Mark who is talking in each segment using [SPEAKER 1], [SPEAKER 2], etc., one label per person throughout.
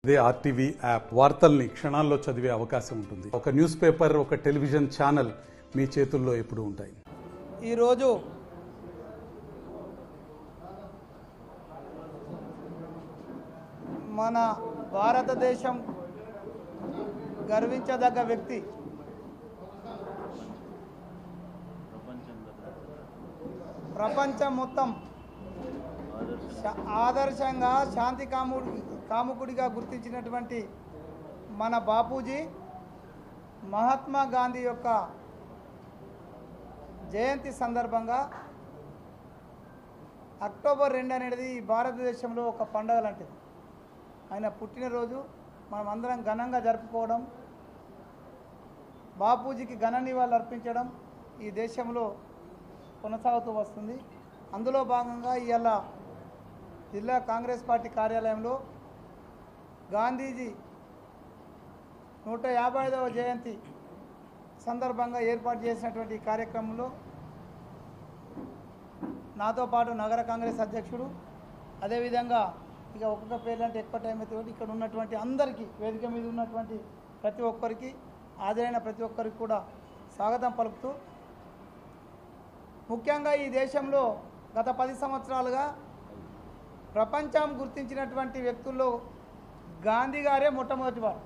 [SPEAKER 1] ఇదే RTV app వార్తల్ని క్షణాల్లో చదివే అవకాశం ఉంటుంది. ఒక న్యూస్ పేపర్, ఒక టెలివిజన్ ఛానల్ మీ చేతుల్లో ఎప్పుడూ ఉంటాయి.
[SPEAKER 2] ఈరోజు మన భారతదేశం గర్వించదగ్గ వ్యక్తి ప్రపంచం మొత్తం ఆదర్శంగా శాంతి కాముకుడిగా గుర్తించినటువంటి మన బాపూజీ మహాత్మా గాంధీ యొక్క జయంతి సందర్భంగా అక్టోబర్ 2 అనేది ఈ భారతదేశంలో ఒక పండుగ లాంటిది. ఆయన పుట్టినరోజు మనం అందరం ఘనంగా జరుపుకోవడం, బాపూజీకి ఘన నివాళులు అర్పించడం ఈ దేశంలో కొనసాగుతూ వస్తుంది. అందులో భాగంగా ఇవాళ జిల్లా కాంగ్రెస్ పార్టీ కార్యాలయంలో గాంధీజీ 155వ జయంతి సందర్భంగా ఏర్పాటు చేసినటువంటి ఈ కార్యక్రమంలో నాతో పాటు నగర కాంగ్రెస్ అధ్యక్షుడు, అదేవిధంగా ఇక ఒక్కొక్క పేర్లు అంటే ఎక్కువ టైం అయితే ఇక్కడ ఉన్నటువంటి అందరికీ, వేదిక మీద ఉన్నటువంటి ప్రతి ఒక్కరికి, హాజరైన ప్రతి ఒక్కరికి కూడా స్వాగతం పలుకుతూ, ముఖ్యంగా ఈ దేశంలో గత 10 సంవత్సరాలుగా ప్రపంచం గుర్తించినటువంటి వ్యక్తుల్లో గాంధీ గారే మొట్టమొదటి వారు.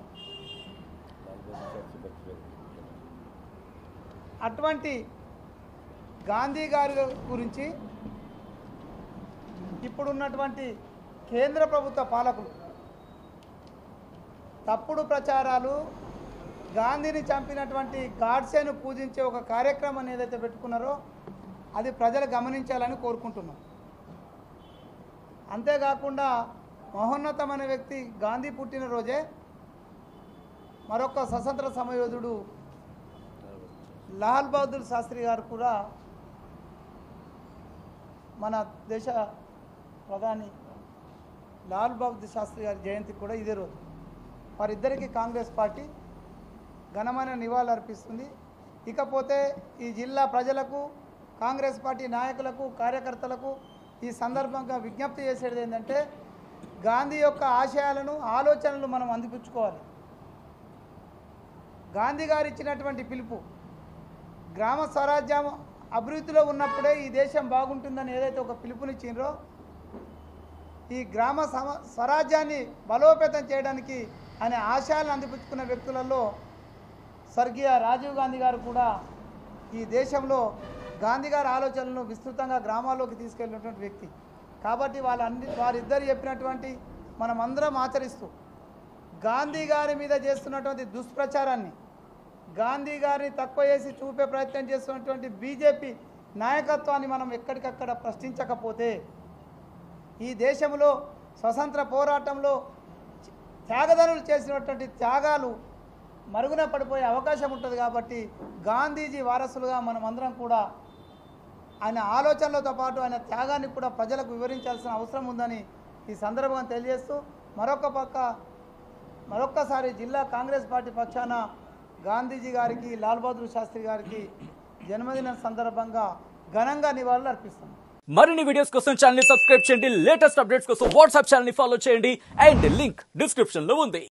[SPEAKER 2] అటువంటి గాంధీ గారి గురించి ఇప్పుడున్నటువంటి కేంద్ర ప్రభుత్వ పాలకులు తప్పుడు ప్రచారాలు, గాంధీని చంపినటువంటి గాడ్సేను పూజించే ఒక కార్యక్రమం ఏదైతే పెట్టుకున్నారో అది ప్రజలు గమనించాలని కోరుకుంటున్నాం. అంతేకాకుండా మహోన్నతమైన వ్యక్తి గాంధీ పుట్టినరోజే మరొక స్వతంత్ర సమరయోధుడు లాల్ బహదూర్ శాస్త్రి గారు కూడా, మన దేశ ప్రధాని లాల్ బహదూర్ శాస్త్రి గారి జయంతి కూడా ఇదే రోజు. వారిద్దరికీ కాంగ్రెస్ పార్టీ ఘనమైన నివాళులు అర్పిస్తుంది. ఇకపోతే ఈ జిల్లా ప్రజలకు, కాంగ్రెస్ పార్టీ నాయకులకు, కార్యకర్తలకు ఈ సందర్భంగా విజ్ఞప్తి చేసేది ఏంటంటే, గాంధీ యొక్క ఆశయాలను, ఆలోచనలు మనం అందిపుచ్చుకోవాలి. గాంధీ గారు ఇచ్చినటువంటి పిలుపు గ్రామ స్వరాజ్యం అభివృద్ధిలో ఉన్నప్పుడే ఈ దేశం బాగుంటుందని ఏదైతే ఒక పిలుపునిచ్చిండ్రో, ఈ గ్రామ స్వరాజ్యాన్ని బలోపేతం చేయడానికి అనే ఆశయాలను అందిపుచ్చుకున్న వ్యక్తులలో స్వర్గీయ రాజీవ్ గాంధీ గారు కూడా ఈ దేశంలో గాంధీ గారి ఆలోచనలను విస్తృతంగా గ్రామాల్లోకి తీసుకెళ్ళినటువంటి వ్యక్తి. కాబట్టి వారిద్దరు చెప్పినటువంటి మనమందరం ఆచరిస్తూ గాంధీ గారి మీద చేస్తున్నటువంటి దుష్ప్రచారాన్ని, గాంధీ గారిని తక్కువ చేసి చూపే ప్రయత్నం చేస్తున్నటువంటి బీజేపీ నాయకత్వాన్ని మనం ఎక్కడికక్కడ ప్రశ్నించకపోతే ఈ దేశంలో స్వతంత్ర పోరాటంలో త్యాగదనులు చేసినటువంటి త్యాగాలు మరుగున పడిపోయే అవకాశం ఉంటుంది. కాబట్టి గాంధీజీ వారసులుగా మనమందరం కూడా ఆయన ఆలోచనలతో పాటు ఆయన త్యాగాన్ని కూడా ప్రజలకు వివరించాల్సిన అవసరం ఉందని ఈ సందర్భంగా తెలియజేస్తూ, మరొక్కసారి జిల్లా కాంగ్రెస్ పార్టీ పక్షాన గాంధీజీ గారికి, లాల్ బహదూర్ శాస్త్రి గారికి జన్మదిన సందర్భంగా ఘనంగా నివాళులు అర్పిస్తున్నాం.
[SPEAKER 3] మరిన్ని వీడియోస్ కోసం ఛానల్ ని సబ్స్క్రైబ్ చేయండి. లేటెస్ట్ అప్డేట్స్ కోసం వాట్సాప్ ఛానల్ ని ఫాలో చేయండి. అండ్ లింక్ డిస్క్రిప్షన్ లో ఉంది.